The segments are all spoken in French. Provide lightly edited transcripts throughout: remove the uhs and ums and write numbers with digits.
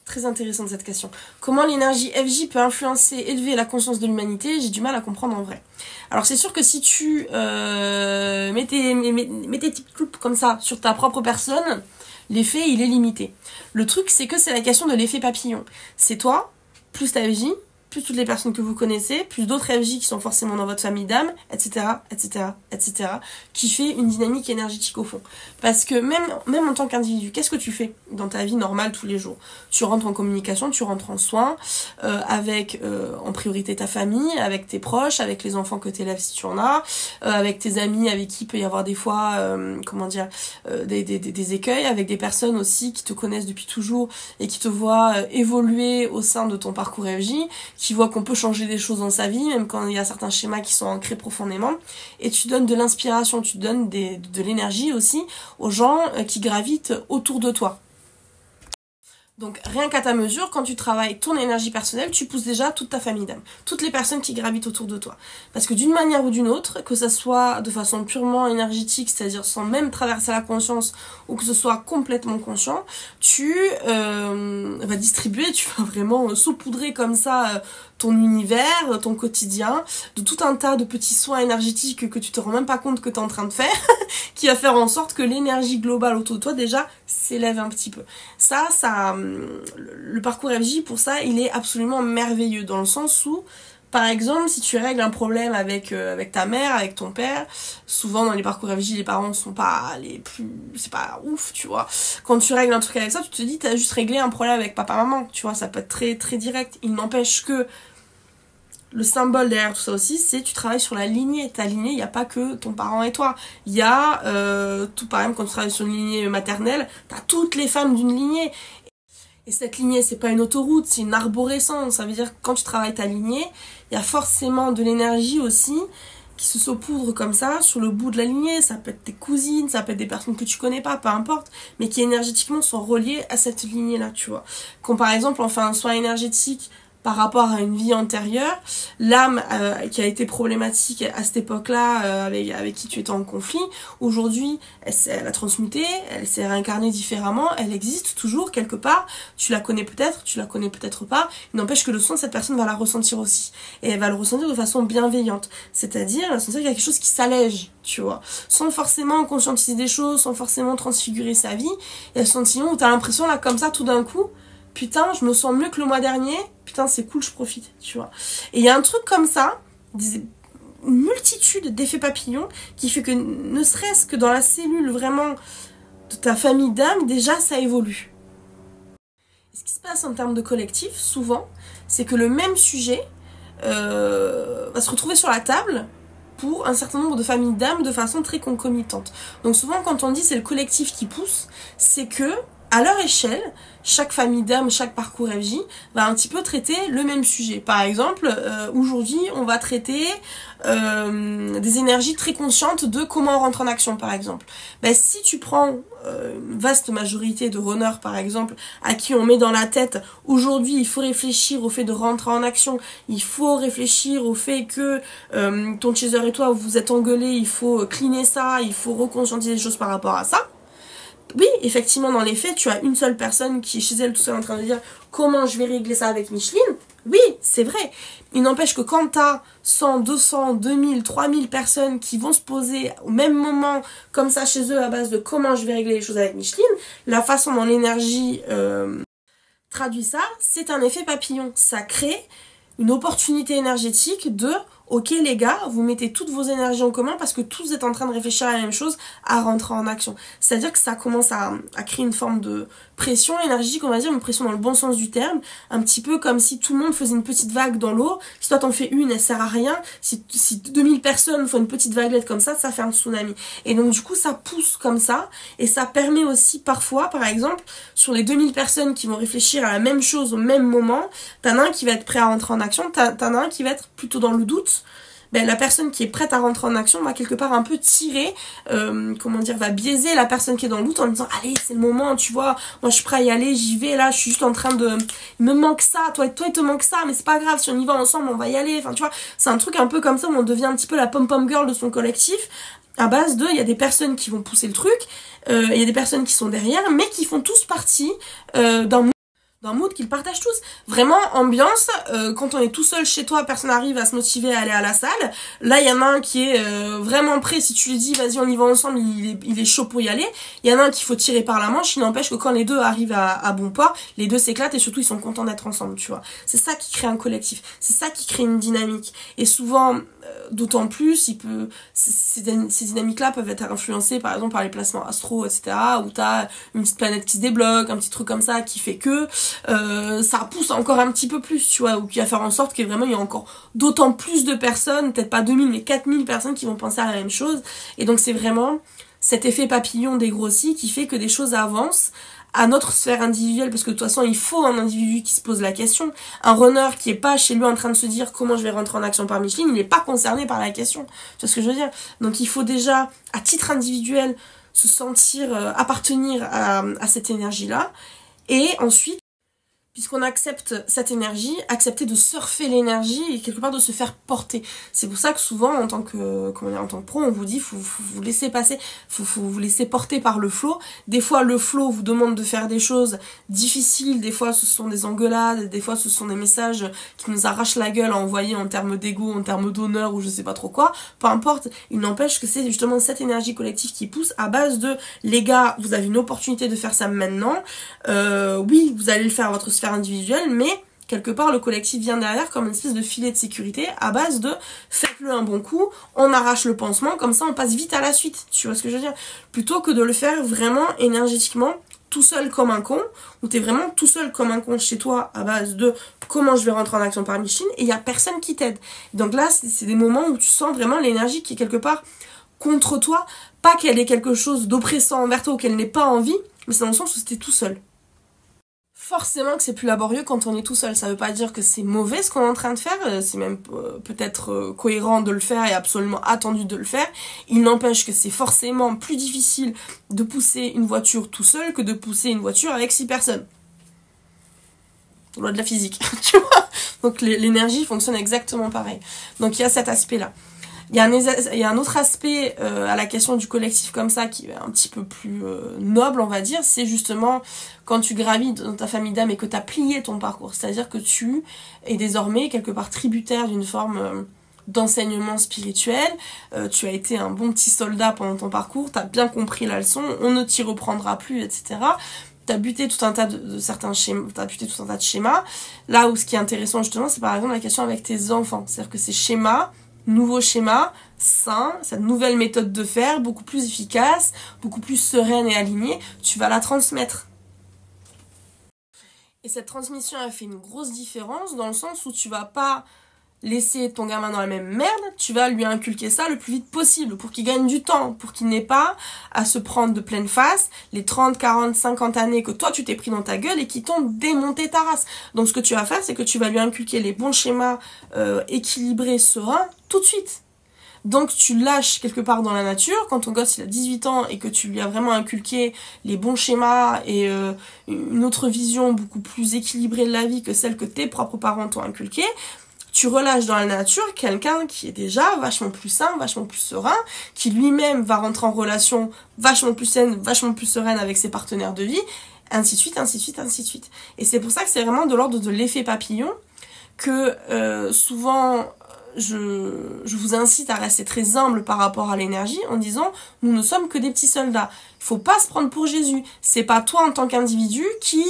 Très intéressante cette question. Comment l'énergie FJ peut influencer, élever la conscience de l'humanité? J'ai du mal à comprendre en vrai. Alors c'est sûr que si tu mets tes petites coupes comme ça sur ta propre personne, l'effet il est limité. Le truc c'est que c'est la question de l'effet papillon. C'est toi, plus ta FJ, plus toutes les personnes que vous connaissez, plus d'autres FJ qui sont forcément dans votre famille d'âme, etc., etc., etc., qui fait une dynamique énergétique au fond. Parce que même en tant qu'individu, qu'est-ce que tu fais dans ta vie normale tous les jours? Tu rentres en communication, tu rentres en soins, avec en priorité ta famille, avec tes proches, avec les enfants que tu élèves si tu en as, avec tes amis avec qui il peut y avoir des fois, des écueils, avec des personnes aussi qui te connaissent depuis toujours et qui te voient évoluer au sein de ton parcours FJ, qui voit qu'on peut changer des choses dans sa vie, même quand il y a certains schémas qui sont ancrés profondément, et tu donnes de l'inspiration, tu donnes de l'énergie aussi aux gens qui gravitent autour de toi. Donc rien qu'à ta mesure, quand tu travailles ton énergie personnelle, tu pousses déjà toute ta famille d'âme, toutes les personnes qui gravitent autour de toi. Parce que d'une manière ou d'une autre, que ça soit de façon purement énergétique, c'est-à-dire sans même traverser la conscience, ou que ce soit complètement conscient, tu vas distribuer, tu vas vraiment saupoudrer comme ça ton univers, ton quotidien, de tout un tas de petits soins énergétiques que tu te rends même pas compte que tu es en train de faire, qui va faire en sorte que l'énergie globale autour de toi déjà s'élève un petit peu. Le parcours FJ pour ça, il est absolument merveilleux dans le sens où, par exemple, si tu règles un problème avec ta mère, avec ton père, souvent dans les parcours FJ, les parents sont pas les plus, c'est pas ouf, tu vois. Quand tu règles un truc avec ça, tu te dis t'as juste réglé un problème avec papa-maman, tu vois, ça peut être très très direct. Il n'empêche que le symbole derrière tout ça aussi, c'est tu travailles sur la lignée. Ta lignée, il n'y a pas que ton parent et toi. Il y a tout, par exemple, quand tu travailles sur une lignée maternelle, t'as toutes les femmes d'une lignée. Et cette lignée, c'est pas une autoroute, c'est une arborescence. Ça veut dire que quand tu travailles ta lignée, il y a forcément de l'énergie aussi qui se saupoudre comme ça sur le bout de la lignée. Ça peut être tes cousines, ça peut être des personnes que tu connais pas, peu importe, mais qui énergétiquement sont reliées à cette lignée-là, tu vois. Quand par exemple on fait un soin énergétique par rapport à une vie antérieure, l'âme qui a été problématique à cette époque-là, avec qui tu étais en conflit, aujourd'hui, elle a transmuté, elle s'est réincarnée différemment, elle existe toujours quelque part, tu la connais peut-être, tu la connais peut-être pas, il n'empêche que le son de cette personne va la ressentir aussi, et elle va le ressentir de façon bienveillante, c'est-à-dire, elle va sentir qu'il y a quelque chose qui s'allège, tu vois, sans forcément conscientiser des choses, sans forcément transfigurer sa vie, il y a ce sentiment où t'as l'impression, là, comme ça, tout d'un coup, putain, je me sens mieux que le mois dernier, putain, c'est cool, je profite, tu vois. Et il y a un truc comme ça, une multitude d'effets papillons, qui fait que ne serait-ce que dans la cellule vraiment de ta famille d'âme, déjà ça évolue. Et ce qui se passe en termes de collectif, souvent, c'est que le même sujet va se retrouver sur la table pour un certain nombre de familles d'âme de façon très concomitante. Donc souvent quand on dit c'est le collectif qui pousse, c'est que à leur échelle, chaque famille d'âme, chaque parcours FJ va un petit peu traiter le même sujet. Par exemple, aujourd'hui, on va traiter des énergies très conscientes de comment on rentre en action, par exemple. Ben, si tu prends une vaste majorité de runners, par exemple, à qui on met dans la tête, aujourd'hui, il faut réfléchir au fait de rentrer en action, il faut réfléchir au fait que ton chaser et toi, vous êtes engueulés, il faut cleaner ça, il faut reconscientiser les choses par rapport à ça. Oui, effectivement, dans les faits, tu as une seule personne qui est chez elle tout seul en train de dire comment je vais régler ça avec Micheline. Oui, c'est vrai. Il n'empêche que quand t'as 100, 200, 2000, 3000 personnes qui vont se poser au même moment comme ça chez eux à base de comment je vais régler les choses avec Micheline, la façon dont l'énergie traduit ça, c'est un effet papillon. Ça crée une opportunité énergétique de ok les gars, vous mettez toutes vos énergies en commun parce que tous êtes en train de réfléchir à la même chose, à rentrer en action. C'est-à-dire que ça commence à créer une forme de pression énergétique, on va dire, une pression dans le bon sens du terme, un petit peu comme si tout le monde faisait une petite vague dans l'eau. Si toi t'en fais une, elle sert à rien. Si 2000 personnes font une petite vaguelette comme ça fait un tsunami. Et donc du coup ça pousse comme ça, et ça permet aussi parfois, par exemple, sur les 2000 personnes qui vont réfléchir à la même chose au même moment, t'en as un qui va être prêt à rentrer en action, t'en as un qui va être plutôt dans le doute. Ben, la personne qui est prête à rentrer en action va quelque part un peu tirer, va biaiser la personne qui est dans le doute en disant allez c'est le moment, tu vois, moi je suis prêt à y aller, j'y vais, là je suis juste en train de, il me manque ça, toi il te manque ça, mais c'est pas grave, si on y va ensemble on va y aller, enfin tu vois, c'est un truc un peu comme ça où on devient un petit peu la pom-pom girl de son collectif, à base de, il y a des personnes qui vont pousser le truc, il y a des personnes qui sont derrière, mais qui font tous partie d'un d'un mood qu'ils partagent tous. Vraiment, ambiance, quand on est tout seul chez toi, personne n'arrive à se motiver à aller à la salle. Là, il y en a un qui est vraiment prêt. Si tu lui dis, vas-y, on y va ensemble, il est chaud pour y aller. Il y en a un qu'il faut tirer par la manche. Il n'empêche que quand les deux arrivent à bon port, les deux s'éclatent et surtout, ils sont contents d'être ensemble, tu vois. C'est ça qui crée un collectif. C'est ça qui crée une dynamique. Et souvent, d'autant plus, ces dynamiques-là peuvent être influencées, par exemple, par les placements astro, etc., où t'as une petite planète qui se débloque, un petit truc comme ça, qui fait que ça pousse encore un petit peu plus, tu vois, ou qui va faire en sorte que vraiment il y a encore d'autant plus de personnes, peut-être pas 2000 mais 4000 personnes qui vont penser à la même chose. Et donc c'est vraiment cet effet papillon dégrossi qui fait que des choses avancent à notre sphère individuelle, parce que de toute façon il faut un individu qui se pose la question. Un runner qui est pas chez lui en train de se dire comment je vais rentrer en action par Micheline, il n'est pas concerné par la question, tu vois ce que je veux dire. Donc il faut déjà à titre individuel se sentir appartenir à cette énergie là, et ensuite, puisqu'on accepte cette énergie, accepter de surfer l'énergie et quelque part de se faire porter. C'est pour ça que souvent, en tant que pro, on vous dit, faut vous laisser passer, faut vous laisser porter par le flow. Des fois, le flow vous demande de faire des choses difficiles, des fois ce sont des engueulades, des fois ce sont des messages qui nous arrachent la gueule à envoyer en termes d'ego, en termes d'honneur ou je sais pas trop quoi. Peu importe, il n'empêche que c'est justement cette énergie collective qui pousse à base de, les gars, vous avez une opportunité de faire ça maintenant. Oui, vous allez le faire à votre sphère individuelle, mais quelque part le collectif vient derrière comme une espèce de filet de sécurité à base de faites-le un bon coup, on arrache le pansement, comme ça on passe vite à la suite, tu vois ce que je veux dire, plutôt que de le faire vraiment énergétiquement tout seul comme un con, où t'es vraiment tout seul comme un con chez toi à base de comment je vais rentrer en action par Micheline et il y a personne qui t'aide. Donc là c'est des moments où tu sens vraiment l'énergie qui est quelque part contre toi, pas qu'elle ait quelque chose d'oppressant envers toi ou qu'elle n'ait pas envie, mais c'est dans le sens où c'était tout seul. Forcément que c'est plus laborieux quand on est tout seul. Ça veut pas dire que c'est mauvais ce qu'on est en train de faire, c'est même peut-être cohérent de le faire et absolument attendu de le faire. Il n'empêche que c'est forcément plus difficile de pousser une voiture tout seul que de pousser une voiture avec 6 personnes. Loi de la physique, tu vois. Donc l'énergie fonctionne exactement pareil. Donc il y a cet aspect-là. Il y a un autre aspect à la question du collectif comme ça qui est un petit peu plus noble, on va dire, c'est justement quand tu gravites dans ta famille d'âme et que tu as plié ton parcours. C'est-à-dire que tu es désormais quelque part tributaire d'une forme d'enseignement spirituel, tu as été un bon petit soldat pendant ton parcours, tu as bien compris la leçon, on ne t'y reprendra plus, etc. T'as buté tout un tas de certains schémas, t'as buté tout un tas de schémas. Là où ce qui est intéressant justement, c'est par exemple la question avec tes enfants. C'est-à-dire que ces schémas, nouveau schéma, sain, cette nouvelle méthode de faire, beaucoup plus efficace, beaucoup plus sereine et alignée, tu vas la transmettre. Et cette transmission, elle fait une grosse différence dans le sens où tu vas pas laisser ton gamin dans la même merde, tu vas lui inculquer ça le plus vite possible pour qu'il gagne du temps, pour qu'il n'ait pas à se prendre de pleine face les 30, 40, 50 années que toi tu t'es pris dans ta gueule et qui t'ont démonté ta race. Donc ce que tu vas faire, c'est que tu vas lui inculquer les bons schémas équilibrés, sereins, tout de suite. Donc tu lâches quelque part dans la nature, quand ton gosse il a 18 ans et que tu lui as vraiment inculqué les bons schémas et une autre vision beaucoup plus équilibrée de la vie que celle que tes propres parents t'ont inculquée, tu relâches dans la nature quelqu'un qui est déjà vachement plus sain, vachement plus serein, qui lui-même va rentrer en relation vachement plus saine, vachement plus sereine avec ses partenaires de vie, ainsi de suite, ainsi de suite, ainsi de suite. Et c'est pour ça que c'est vraiment de l'ordre de l'effet papillon que souvent je vous incite à rester très humble par rapport à l'énergie en disant nous ne sommes que des petits soldats. Il faut pas se prendre pour Jésus. C'est pas toi en tant qu'individu qui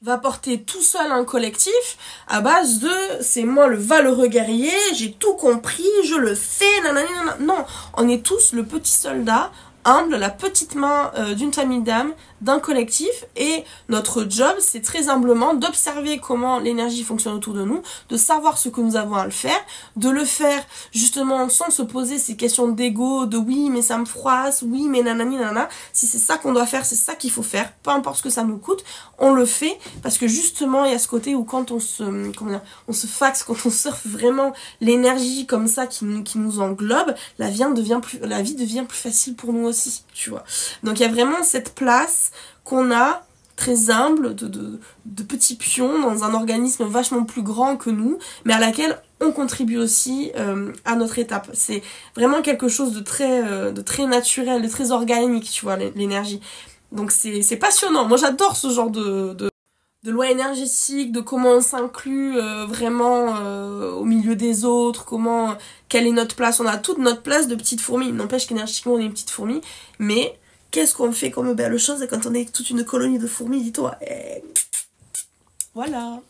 va porter tout seul un collectif à base de c'est moi le valeureux guerrier, j'ai tout compris, je le fais, nanana. Non, on est tous le petit soldat humble, la petite main d'une famille d'âmes, d'un collectif, et notre job c'est très humblement d'observer comment l'énergie fonctionne autour de nous, de savoir ce que nous avons à le faire, de le faire justement sans se poser ces questions d'ego, de oui mais ça me froisse, oui mais nanani nanana. Si c'est ça qu'on doit faire, c'est ça qu'il faut faire, peu importe ce que ça nous coûte, on le fait parce que justement il y a ce côté où quand on se faxe, quand on surfe vraiment l'énergie comme ça qui nous englobe, la vie devient plus facile pour nous aussi, tu vois. Donc il y a vraiment cette place qu'on a très humble de petits pions dans un organisme vachement plus grand que nous, mais à laquelle on contribue aussi à notre étape. C'est vraiment quelque chose de très naturel, de très organique, tu vois, l'énergie. Donc c'est passionnant. Moi j'adore ce genre de loi énergétique, de comment on s'inclut vraiment au milieu des autres, quelle est notre place. On a toute notre place de petite fourmi. Il n'empêche qu'énergétiquement on est une petite fourmi, mais qu'est-ce qu'on fait comme belle chose quand on est toute une colonie de fourmis, dis-toi. Voilà.